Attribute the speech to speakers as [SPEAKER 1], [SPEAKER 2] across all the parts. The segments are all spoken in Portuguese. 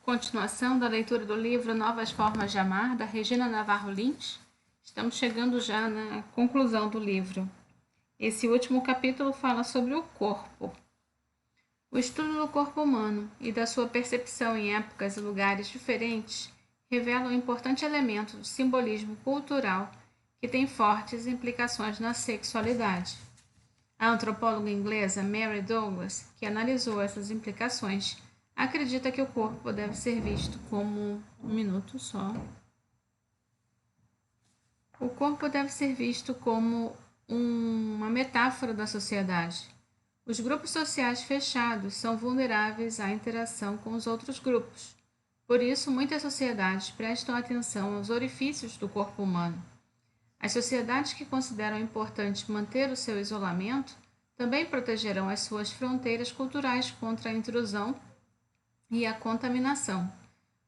[SPEAKER 1] Continuação da leitura do livro Novas Formas de Amar, da Regina Navarro Lins. Estamos chegando já na conclusão do livro. Esse último capítulo fala sobre o corpo. O estudo do corpo humano e da sua percepção em épocas e lugares diferentes revela um importante elemento de simbolismo cultural que tem fortes implicações na sexualidade. A antropóloga inglesa Mary Douglas, que analisou essas implicações, acredita que o corpo deve ser visto como O corpo deve ser visto como uma metáfora da sociedade. Os grupos sociais fechados são vulneráveis à interação com os outros grupos. Por isso, muitas sociedades prestam atenção aos orifícios do corpo humano. As sociedades que consideram importante manter o seu isolamento também protegerão as suas fronteiras culturais contra a intrusão e a contaminação,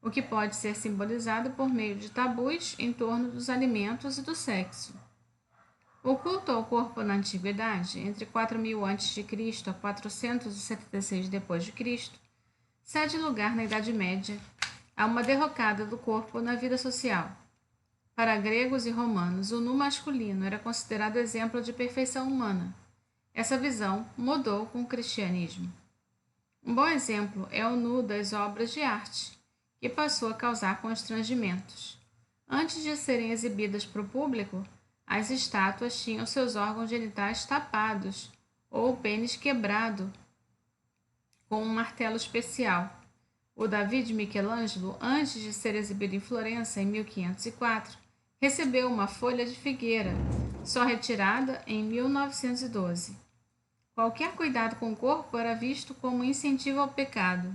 [SPEAKER 1] o que pode ser simbolizado por meio de tabus em torno dos alimentos e do sexo. O culto ao corpo na antiguidade, entre 4000 a.C. a 476 d.C., cede lugar na Idade Média a uma derrocada do corpo na vida social. Para gregos e romanos, o nu masculino era considerado exemplo de perfeição humana. Essa visão mudou com o cristianismo. Um bom exemplo é o nu das obras de arte, que passou a causar constrangimentos. Antes de serem exibidas para o público, as estátuas tinham seus órgãos genitais tapados ou o pênis quebrado com um martelo especial. O Davi de Michelangelo, antes de ser exibido em Florença em 1504, recebeu uma folha de figueira, só retirada em 1912. Qualquer cuidado com o corpo era visto como incentivo ao pecado.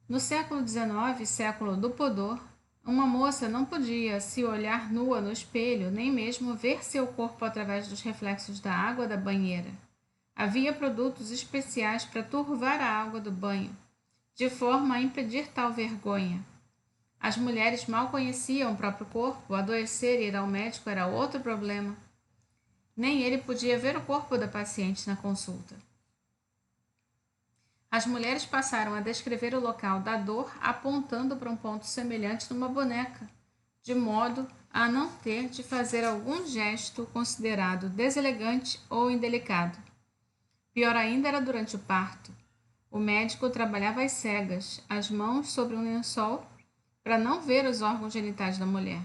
[SPEAKER 1] No século XIX, século do pudor, uma moça não podia se olhar nua no espelho, nem mesmo ver seu corpo através dos reflexos da água da banheira. Havia produtos especiais para turvar a água do banho, de forma a impedir tal vergonha. As mulheres mal conheciam o próprio corpo, adoecer e ir ao médico era outro problema. Nem ele podia ver o corpo da paciente na consulta. As mulheres passaram a descrever o local da dor apontando para um ponto semelhante numa boneca, de modo a não ter de fazer algum gesto considerado deselegante ou indelicado. Pior ainda era durante o parto. O médico trabalhava às cegas, as mãos sobre um lençol, para não ver os órgãos genitais da mulher.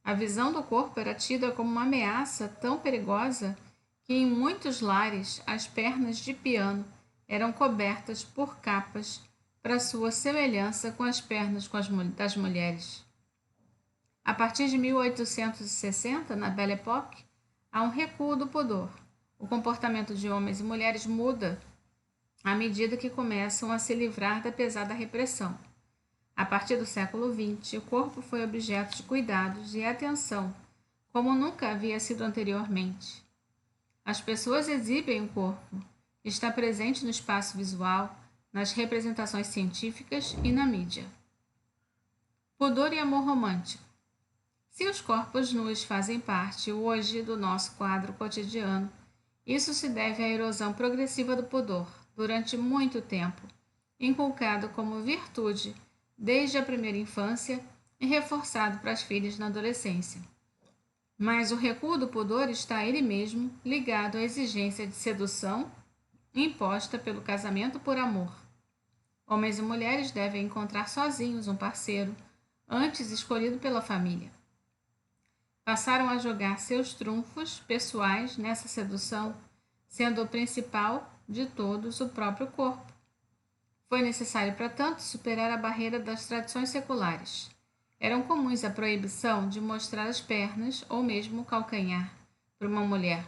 [SPEAKER 1] A visão do corpo era tida como uma ameaça tão perigosa que em muitos lares as pernas de piano eram cobertas por capas para sua semelhança com as pernas das mulheres. A partir de 1860, na Belle Époque, há um recuo do pudor. O comportamento de homens e mulheres muda à medida que começam a se livrar da pesada repressão. A partir do século XX, o corpo foi objeto de cuidados e atenção, como nunca havia sido anteriormente. As pessoas exibem o corpo, que está presente no espaço visual, nas representações científicas e na mídia. Pudor e amor romântico. Se os corpos nus fazem parte hoje do nosso quadro cotidiano, isso se deve à erosão progressiva do pudor, durante muito tempo, inculcado como virtude desde a primeira infância e reforçado para as filhas na adolescência. Mas o recuo do pudor está ele mesmo ligado à exigência de sedução imposta pelo casamento por amor. Homens e mulheres devem encontrar sozinhos um parceiro, antes escolhido pela família. Passaram a jogar seus trunfos pessoais nessa sedução, sendo o principal de todos o próprio corpo. Foi necessário, para tanto, superar a barreira das tradições seculares. Eram comuns a proibição de mostrar as pernas ou mesmo o calcanhar para uma mulher,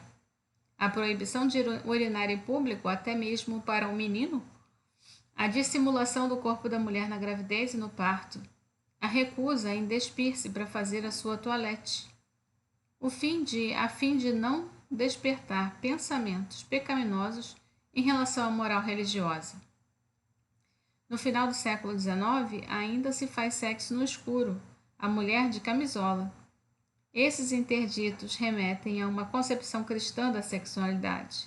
[SPEAKER 1] a proibição de urinar em público, até mesmo para um menino, a dissimulação do corpo da mulher na gravidez e no parto, a recusa em despir-se para fazer a sua toilette, a fim de não despertar pensamentos pecaminosos em relação à moral religiosa. No final do século XIX, ainda se faz sexo no escuro, a mulher de camisola. Esses interditos remetem a uma concepção cristã da sexualidade,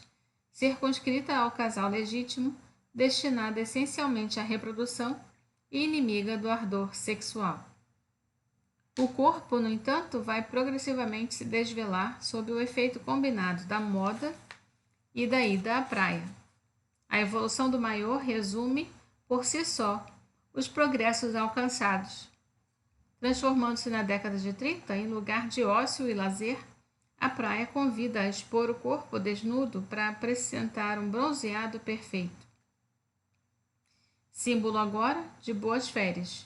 [SPEAKER 1] circunscrita ao casal legítimo, destinada essencialmente à reprodução e inimiga do ardor sexual. O corpo, no entanto, vai progressivamente se desvelar sob o efeito combinado da moda e da ida à praia. A evolução do maior resume, por si só, os progressos alcançados. Transformando-se na década de 30 em lugar de ócio e lazer, a praia convida a expor o corpo desnudo para apresentar um bronzeado perfeito. Símbolo agora de boas férias.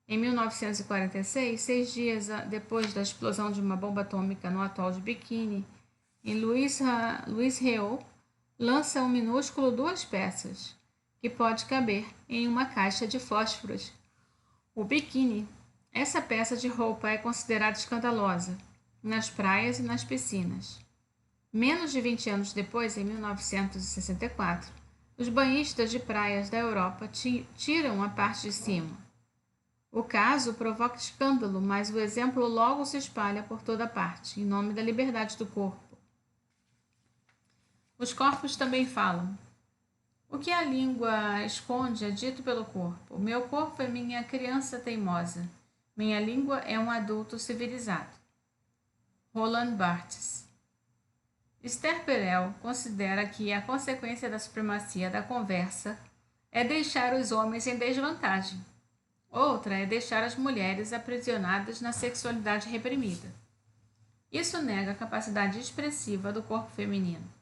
[SPEAKER 1] Em 1946, 6 dias depois da explosão de uma bomba atômica no atol de Bikini, em Louis Réau lança um minúsculo 2 peças, que pode caber em uma caixa de fósforos. O biquíni. Essa peça de roupa é considerada escandalosa nas praias e nas piscinas. Menos de 20 anos depois, em 1964, os banhistas de praias da Europa tiram a parte de cima. O caso provoca escândalo, mas o exemplo logo se espalha por toda parte, em nome da liberdade do corpo. Os corpos também falam. O que a língua esconde é dito pelo corpo. Meu corpo é minha criança teimosa. Minha língua é um adulto civilizado. Roland Barthes. Esther Perel considera que a consequência da supremacia da conversa é deixar os homens em desvantagem. Outra é deixar as mulheres aprisionadas na sexualidade reprimida. Isso nega a capacidade expressiva do corpo feminino.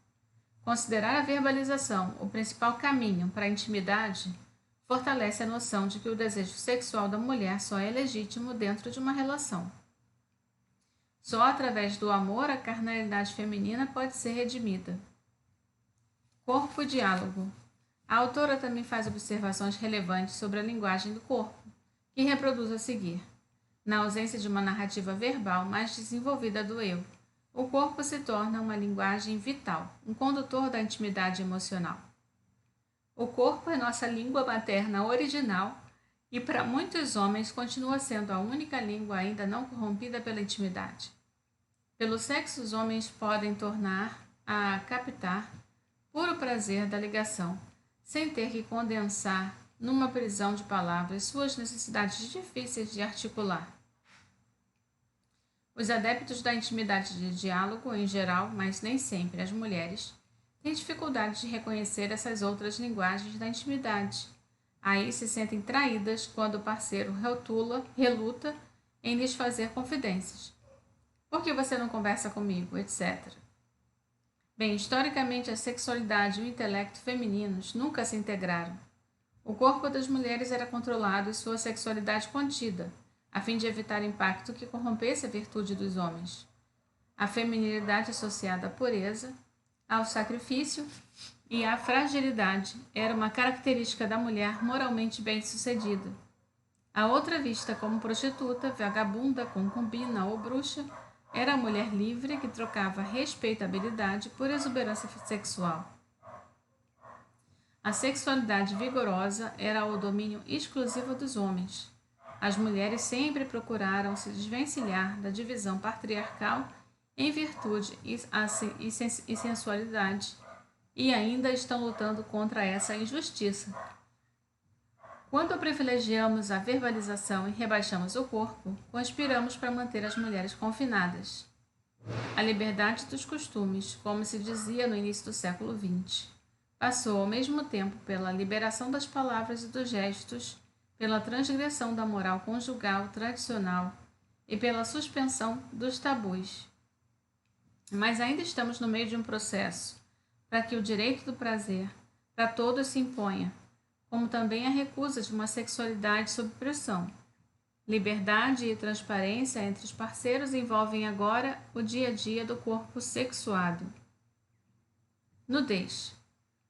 [SPEAKER 1] Considerar a verbalização o principal caminho para a intimidade fortalece a noção de que o desejo sexual da mulher só é legítimo dentro de uma relação. Só através do amor a carnalidade feminina pode ser redimida. Corpo e diálogo. A autora também faz observações relevantes sobre a linguagem do corpo, que reproduz a seguir. Na ausência de uma narrativa verbal mais desenvolvida do eu, o corpo se torna uma linguagem vital, um condutor da intimidade emocional. O corpo é nossa língua materna original e para muitos homens continua sendo a única língua ainda não corrompida pela intimidade. Pelo sexo, os homens podem tornar a captar puro prazer da ligação, sem ter que condensar numa prisão de palavras suas necessidades difíceis de articular. Os adeptos da intimidade de diálogo, em geral, mas nem sempre as mulheres, têm dificuldade de reconhecer essas outras linguagens da intimidade. Aí se sentem traídas quando o parceiro reluta em lhes fazer confidências. Por que você não conversa comigo, etc. Bem, historicamente a sexualidade e o intelecto femininos nunca se integraram. O corpo das mulheres era controlado e sua sexualidade contida, a fim de evitar impacto que corrompesse a virtude dos homens. A feminilidade associada à pureza, ao sacrifício e à fragilidade era uma característica da mulher moralmente bem-sucedida. A outra vista como prostituta, vagabunda, concubina ou bruxa era a mulher livre que trocava respeitabilidade por exuberância sexual. A sexualidade vigorosa era o domínio exclusivo dos homens. As mulheres sempre procuraram se desvencilhar da divisão patriarcal em virtude e sensualidade, e ainda estão lutando contra essa injustiça. Quando privilegiamos a verbalização e rebaixamos o corpo, conspiramos para manter as mulheres confinadas. A liberdade dos costumes, como se dizia no início do século XX, passou ao mesmo tempo pela liberação das palavras e dos gestos, pela transgressão da moral conjugal tradicional e pela suspensão dos tabus. Mas ainda estamos no meio de um processo para que o direito do prazer para todos se imponha, como também a recusa de uma sexualidade sob pressão. Liberdade e transparência entre os parceiros envolvem agora o dia a dia do corpo sexuado. Nudez.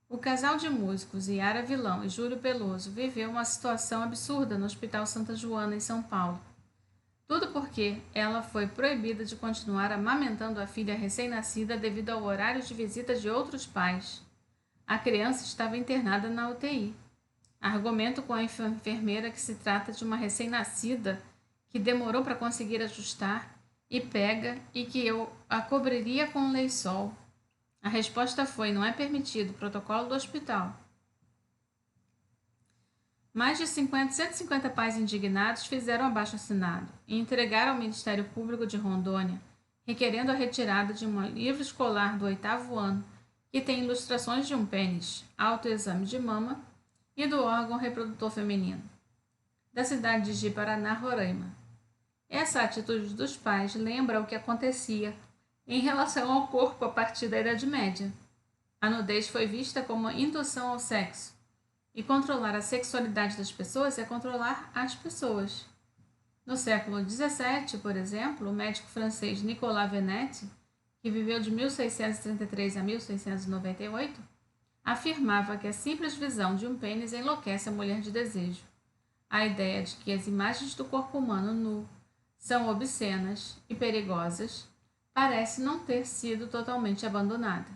[SPEAKER 1] O casal de músicos Yara Vilão e Júlio Peloso viveu uma situação absurda no Hospital Santa Joana, em São Paulo. Tudo porque ela foi proibida de continuar amamentando a filha recém-nascida devido ao horário de visita de outros pais. A criança estava internada na UTI. Argumento com a enfermeira que se trata de uma recém-nascida que demorou para conseguir ajustar e pega e que eu a cobriria com um lençol. A resposta foi: não é permitido, protocolo do hospital. Mais de 150 pais indignados fizeram abaixo-assinado e entregaram ao Ministério Público de Rondônia, requerendo a retirada de um livro escolar do 8º ano, que tem ilustrações de um pênis, autoexame de mama e do órgão reprodutor feminino, da cidade de Ji-Paraná, Roraima. Essa atitude dos pais lembra o que acontecia em relação ao corpo a partir da Idade Média. A nudez foi vista como indução ao sexo, e controlar a sexualidade das pessoas é controlar as pessoas. No século XVII, por exemplo, o médico francês Nicolas Venet, que viveu de 1633 a 1698, afirmava que a simples visão de um pênis enlouquece a mulher de desejo. A ideia de que as imagens do corpo humano nu são obscenas e perigosas parece não ter sido totalmente abandonada.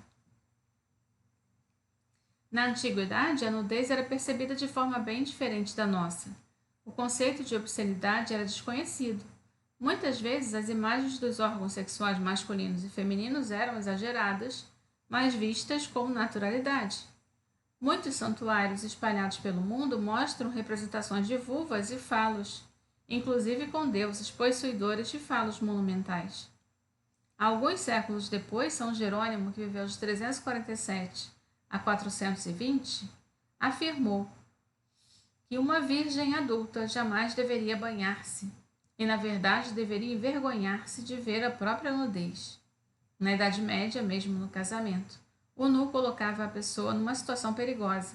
[SPEAKER 1] Na antiguidade, a nudez era percebida de forma bem diferente da nossa. O conceito de obscenidade era desconhecido. Muitas vezes, as imagens dos órgãos sexuais masculinos e femininos eram exageradas, mas vistas com naturalidade. Muitos santuários espalhados pelo mundo mostram representações de vulvas e falos, inclusive com deuses possuidores de falos monumentais. Alguns séculos depois, São Jerônimo, que viveu de 347 a 420, afirmou que uma virgem adulta jamais deveria banhar-se e, na verdade, deveria envergonhar-se de ver a própria nudez. Na Idade Média, mesmo no casamento, o nu colocava a pessoa numa situação perigosa.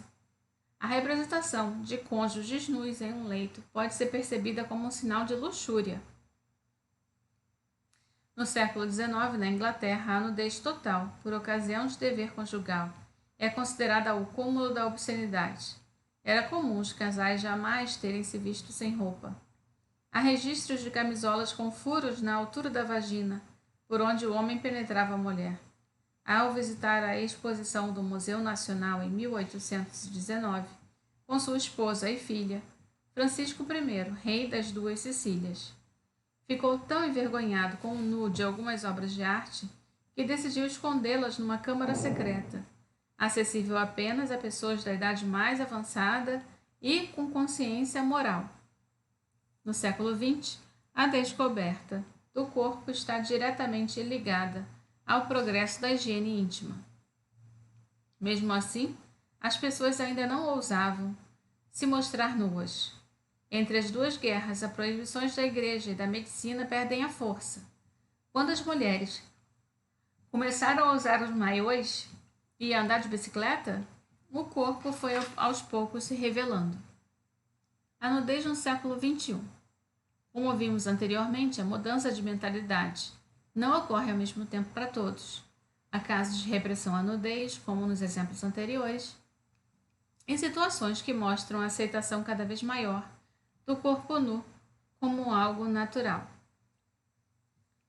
[SPEAKER 1] A representação de cônjuges nus em um leito pode ser percebida como um sinal de luxúria. No século XIX, na Inglaterra, a nudez total, por ocasião de dever conjugal, é considerada o cúmulo da obscenidade. Era comum os casais jamais terem se visto sem roupa. Há registros de camisolas com furos na altura da vagina, por onde o homem penetrava a mulher. Ao visitar a exposição do Museu Nacional em 1819, com sua esposa e filha, Francisco I, rei das Duas Sicílias, ficou tão envergonhado com o nu de algumas obras de arte que decidiu escondê-las numa câmara secreta, acessível apenas a pessoas da idade mais avançada e com consciência moral. No século XX, a descoberta do corpo está diretamente ligada ao progresso da higiene íntima. Mesmo assim, as pessoas ainda não ousavam se mostrar nuas. Entre as duas guerras, as proibições da igreja e da medicina perdem a força. Quando as mulheres começaram a usar os maiôs e a andar de bicicleta, o corpo foi aos poucos se revelando. A nudez no século XXI. Como vimos anteriormente, a mudança de mentalidade não ocorre ao mesmo tempo para todos. Há casos de repressão à nudez, como nos exemplos anteriores, em situações que mostram a aceitação cada vez maior do corpo nu como algo natural.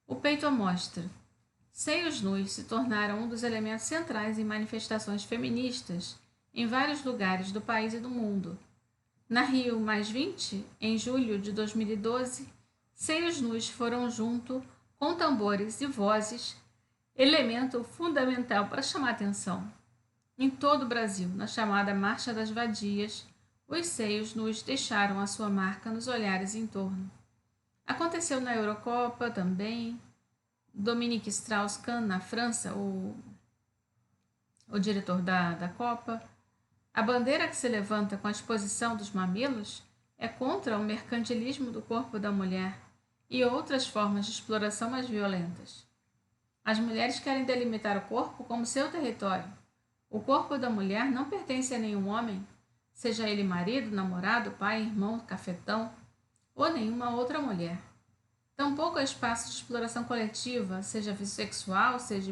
[SPEAKER 1] O peito à mostra. Seios nus se tornaram um dos elementos centrais em manifestações feministas em vários lugares do país e do mundo. Na Rio+20, em julho de 2012, seios nus foram, junto com tambores e vozes, elemento fundamental para chamar atenção. Em todo o Brasil, na chamada Marcha das Vadias, os seios nus deixaram a sua marca nos olhares em torno. Aconteceu na Eurocopa também. Dominique Strauss-Kahn, na França, o diretor da Copa. A bandeira que se levanta com a exposição dos mamilos é contra o mercantilismo do corpo da mulher e outras formas de exploração mais violentas. As mulheres querem delimitar o corpo como seu território. O corpo da mulher não pertence a nenhum homem, seja ele marido, namorado, pai, irmão, cafetão ou nenhuma outra mulher. Tampouco há espaço de exploração coletiva, seja bissexual, seja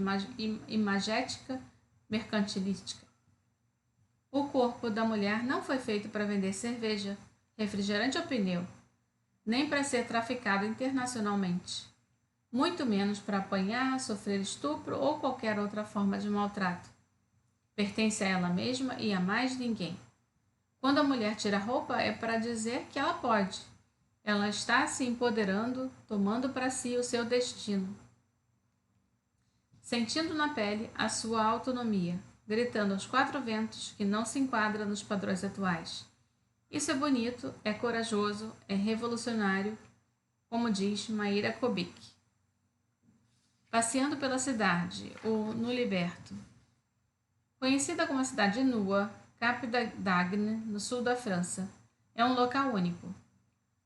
[SPEAKER 1] imagética, mercantilística. O corpo da mulher não foi feito para vender cerveja, refrigerante ou pneu, nem para ser traficado internacionalmente, muito menos para apanhar, sofrer estupro ou qualquer outra forma de maltrato. Pertence a ela mesma e a mais ninguém. Quando a mulher tira a roupa, é para dizer que ela pode. Ela está se empoderando, tomando para si o seu destino, sentindo na pele a sua autonomia, gritando aos quatro ventos que não se enquadra nos padrões atuais. Isso é bonito, é corajoso, é revolucionário, como diz Maíra Kobic. Passeando pela cidade, ou no Liberto. Conhecida como a cidade nua, Cap d'Agde, no sul da França, é um local único.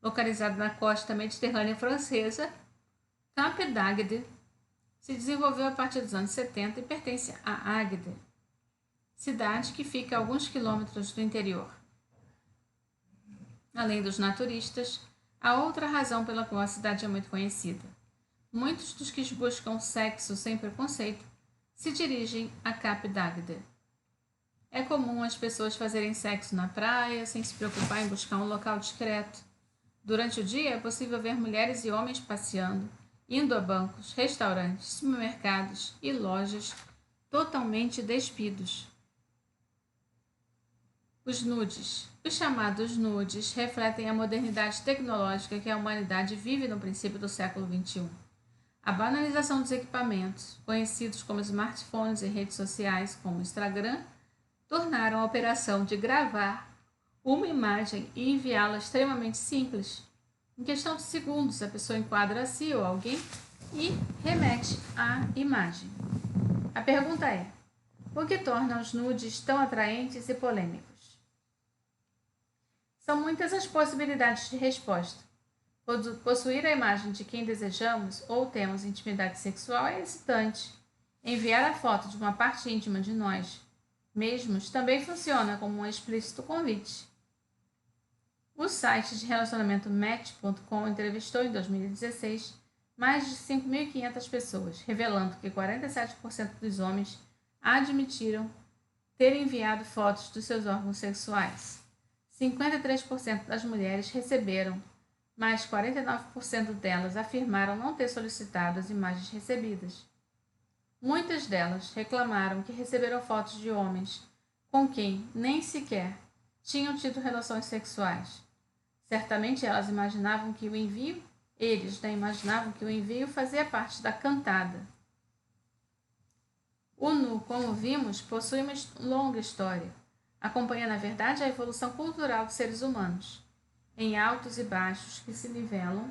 [SPEAKER 1] Localizado na costa mediterrânea francesa, Cap d'Agde se desenvolveu a partir dos anos 70 e pertence a Agde, cidade que fica a alguns quilômetros do interior. Além dos naturistas, há outra razão pela qual a cidade é muito conhecida. Muitos dos que buscam sexo sem preconceito se dirigem a Cap d'Agde. É comum as pessoas fazerem sexo na praia sem se preocupar em buscar um local discreto. Durante o dia é possível ver mulheres e homens passeando, indo a bancos, restaurantes, supermercados e lojas totalmente despidos. Os nudes. Os chamados nudes refletem a modernidade tecnológica que a humanidade vive no princípio do século XXI. A banalização dos equipamentos, conhecidos como smartphones e redes sociais como o Instagram, tornaram a operação de gravar uma imagem e enviá-la extremamente simples. Em questão de segundos, a pessoa enquadra a si ou alguém e remete à imagem. A pergunta é: o que torna os nudes tão atraentes e polêmicos? São muitas as possibilidades de resposta. Possuir a imagem de quem desejamos ou temos intimidade sexual é excitante. Enviar a foto de uma parte íntima de nós mesmos também funciona como um explícito convite. O site de relacionamento Match.com entrevistou em 2016 mais de 5.500 pessoas, revelando que 47% dos homens admitiram ter enviado fotos dos seus órgãos sexuais. 53% das mulheres receberam, mas 49% delas afirmaram não ter solicitado as imagens recebidas. Muitas delas reclamaram que receberam fotos de homens com quem nem sequer tinham tido relações sexuais. Certamente eles imaginavam que o envio fazia parte da cantada. O nu, como vimos, possui uma longa história. Acompanha, na verdade, a evolução cultural dos seres humanos, em altos e baixos que se nivelam,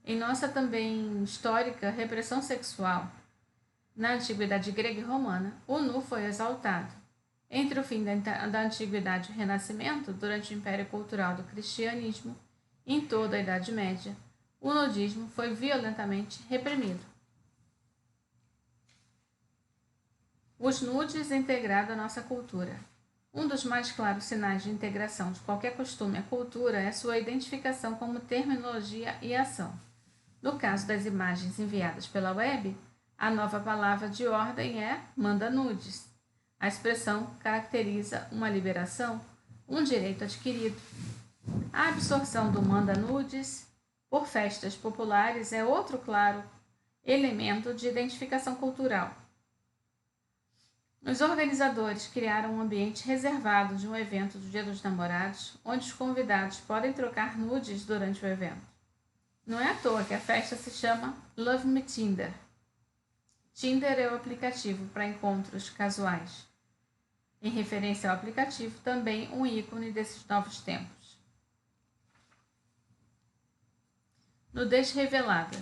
[SPEAKER 1] em nossa também histórica repressão sexual. Na antiguidade grega e romana, o nu foi exaltado. Entre o fim da antiguidade e o renascimento, durante o império cultural do cristianismo, em toda a Idade Média, o nudismo foi violentamente reprimido. Os nudes integrados à nossa cultura. Um dos mais claros sinais de integração de qualquer costume à cultura é sua identificação como terminologia e ação. No caso das imagens enviadas pela web, a nova palavra de ordem é manda nudes. A expressão caracteriza uma liberação, um direito adquirido. A absorção do manda nudes por festas populares é outro claro elemento de identificação cultural. Os organizadores criaram um ambiente reservado de um evento do Dia dos Namorados, onde os convidados podem trocar nudes durante o evento. Não é à toa que a festa se chama Love Me Tinder. Tinder é o aplicativo para encontros casuais. Em referência ao aplicativo, também um ícone desses novos tempos. Nudez revelada.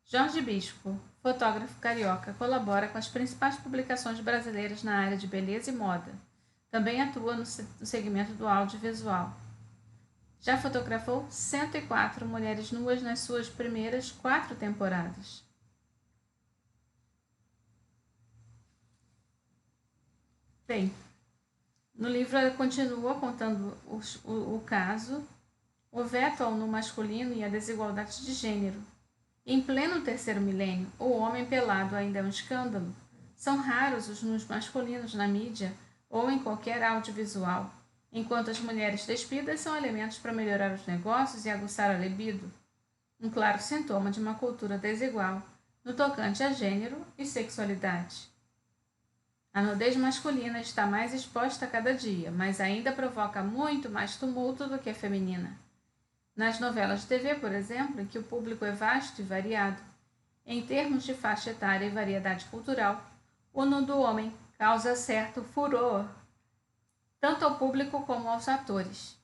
[SPEAKER 1] Jorge Bispo, fotógrafo carioca, colabora com as principais publicações brasileiras na área de beleza e moda. Também atua no segmento do audiovisual. Já fotografou 104 mulheres nuas nas suas primeiras 4 temporadas. Bem, no livro ela continua contando o caso, o veto ao nu masculino e a desigualdade de gênero. Em pleno terceiro milênio, o homem pelado ainda é um escândalo. São raros os nus masculinos na mídia ou em qualquer audiovisual, enquanto as mulheres despidas são elementos para melhorar os negócios e aguçar a libido. Um claro sintoma de uma cultura desigual no tocante a gênero e sexualidade. A nudez masculina está mais exposta a cada dia, mas ainda provoca muito mais tumulto do que a feminina. Nas novelas de TV, por exemplo, em que o público é vasto e variado, em termos de faixa etária e variedade cultural, o nu do homem causa certo furor. tanto ao público como aos atores.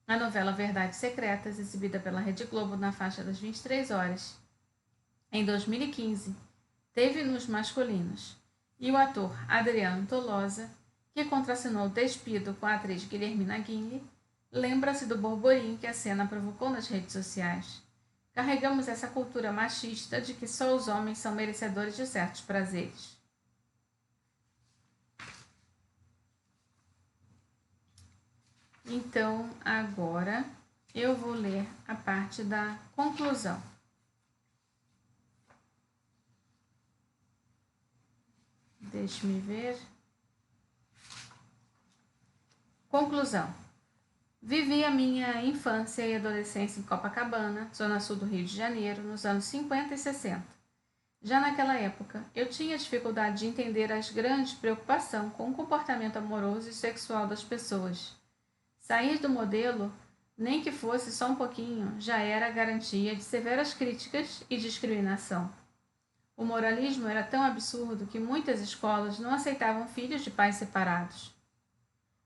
[SPEAKER 1] A novela Verdades Secretas, exibida pela Rede Globo na faixa das 23 horas, em 2015, teve nos masculinos, e o ator Adriano Tolosa, que contracenou despido com a atriz Guilhermina Guinle, lembra-se do burburinho que a cena provocou nas redes sociais. Carregamos essa cultura machista de que só os homens são merecedores de certos prazeres. Então, agora eu vou ler a parte da conclusão. Deixe-me ver. Conclusão. Vivi a minha infância e adolescência em Copacabana, zona sul do Rio de Janeiro, nos anos 50 e 60. Já naquela época, eu tinha dificuldade de entender as grandes preocupações com o comportamento amoroso e sexual das pessoas. Sair do modelo, nem que fosse só um pouquinho, já era a garantia de severas críticas e discriminação. O moralismo era tão absurdo que muitas escolas não aceitavam filhos de pais separados.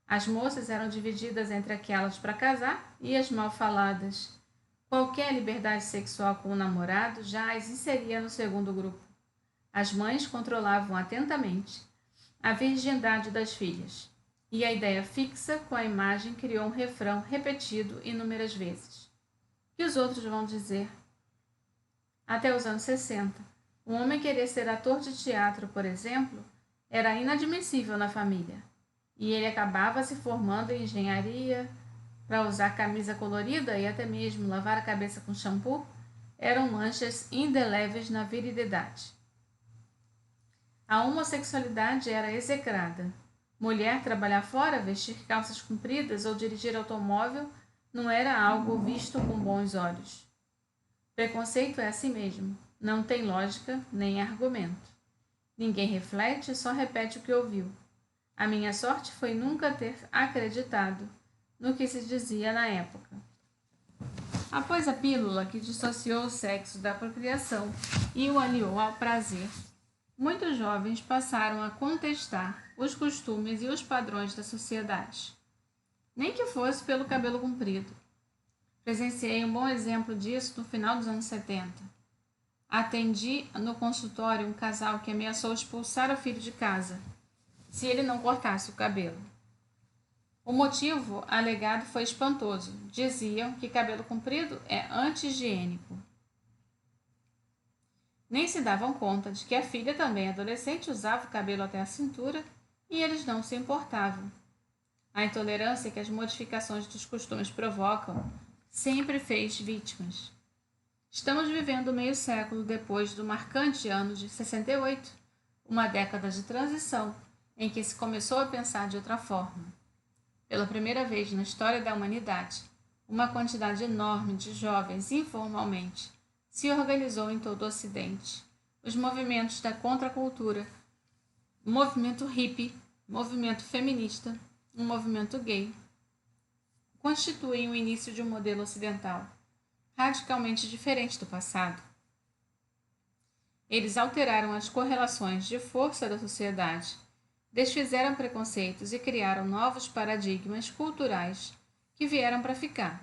[SPEAKER 1] As moças eram divididas entre aquelas para casar e as mal faladas. Qualquer liberdade sexual com o namorado já as inseria no segundo grupo. As mães controlavam atentamente a virgindade das filhas, e a ideia fixa com a imagem criou um refrão repetido inúmeras vezes. O que os outros vão dizer? Até os anos 60, um homem querer ser ator de teatro, por exemplo, era inadmissível na família, e ele acabava se formando em engenharia. Para usar camisa colorida e até mesmo lavar a cabeça com shampoo, eram manchas indeléveis na virilidade. A homossexualidade era execrada. Mulher trabalhar fora, vestir calças compridas ou dirigir automóvel não era algo visto com bons olhos. Preconceito é assim mesmo, não tem lógica nem argumento. Ninguém reflete, só repete o que ouviu. A minha sorte foi nunca ter acreditado no que se dizia na época. Após a pílula que dissociou o sexo da procriação e o aliou ao prazer, muitos jovens passaram a contestar os costumes e os padrões da sociedade, nem que fosse pelo cabelo comprido. Presenciei um bom exemplo disso no final dos anos 70. Atendi no consultório um casal que ameaçou expulsar o filho de casa se ele não cortasse o cabelo. O motivo alegado foi espantoso. Diziam que cabelo comprido é anti-higiênico. Nem se davam conta de que a filha, também adolescente, usava o cabelo até a cintura e eles não se importavam. A intolerância que as modificações dos costumes provocam sempre fez vítimas. Estamos vivendo meio século depois do marcante ano de 68, uma década de transição em que se começou a pensar de outra forma. Pela primeira vez na história da humanidade, uma quantidade enorme de jovens informalmente se organizou em todo o Ocidente. Os movimentos da contracultura, o movimento hippie, movimento feminista, um movimento gay, constituem o início de um modelo ocidental, radicalmente diferente do passado. Eles alteraram as correlações de força da sociedade, desfizeram preconceitos e criaram novos paradigmas culturais que vieram para ficar,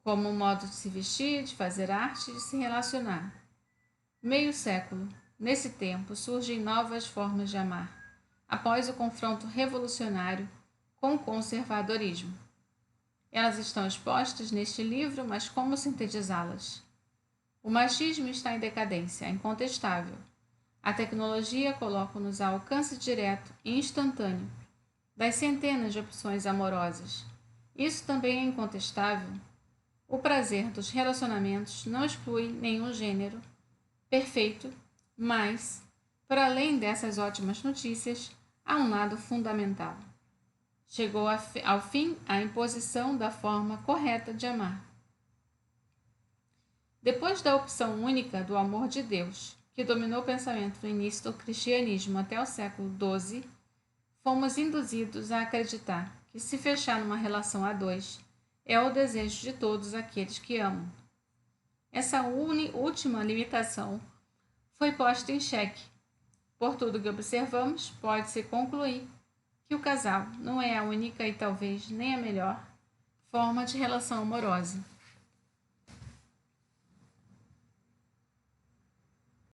[SPEAKER 1] como o modo de se vestir, de fazer arte e de se relacionar. Meio século, nesse tempo, surgem novas formas de amar, após o confronto revolucionário com o conservadorismo. Elas estão expostas neste livro, mas como sintetizá-las? O machismo está em decadência, é incontestável. A tecnologia coloca-nos ao alcance direto e instantâneo das centenas de opções amorosas. Isso também é incontestável. O prazer dos relacionamentos não exclui nenhum gênero perfeito, mas, para além dessas ótimas notícias, há um lado fundamental. Chegou ao fim a imposição da forma correta de amar. Depois da opção única do amor de Deus, que dominou o pensamento no início do cristianismo até o século XII, fomos induzidos a acreditar que se fechar numa relação a dois é o desejo de todos aqueles que amam. Essa última limitação foi posta em xeque. Por tudo que observamos, pode-se concluir que o casal não é a única e talvez nem a melhor forma de relação amorosa.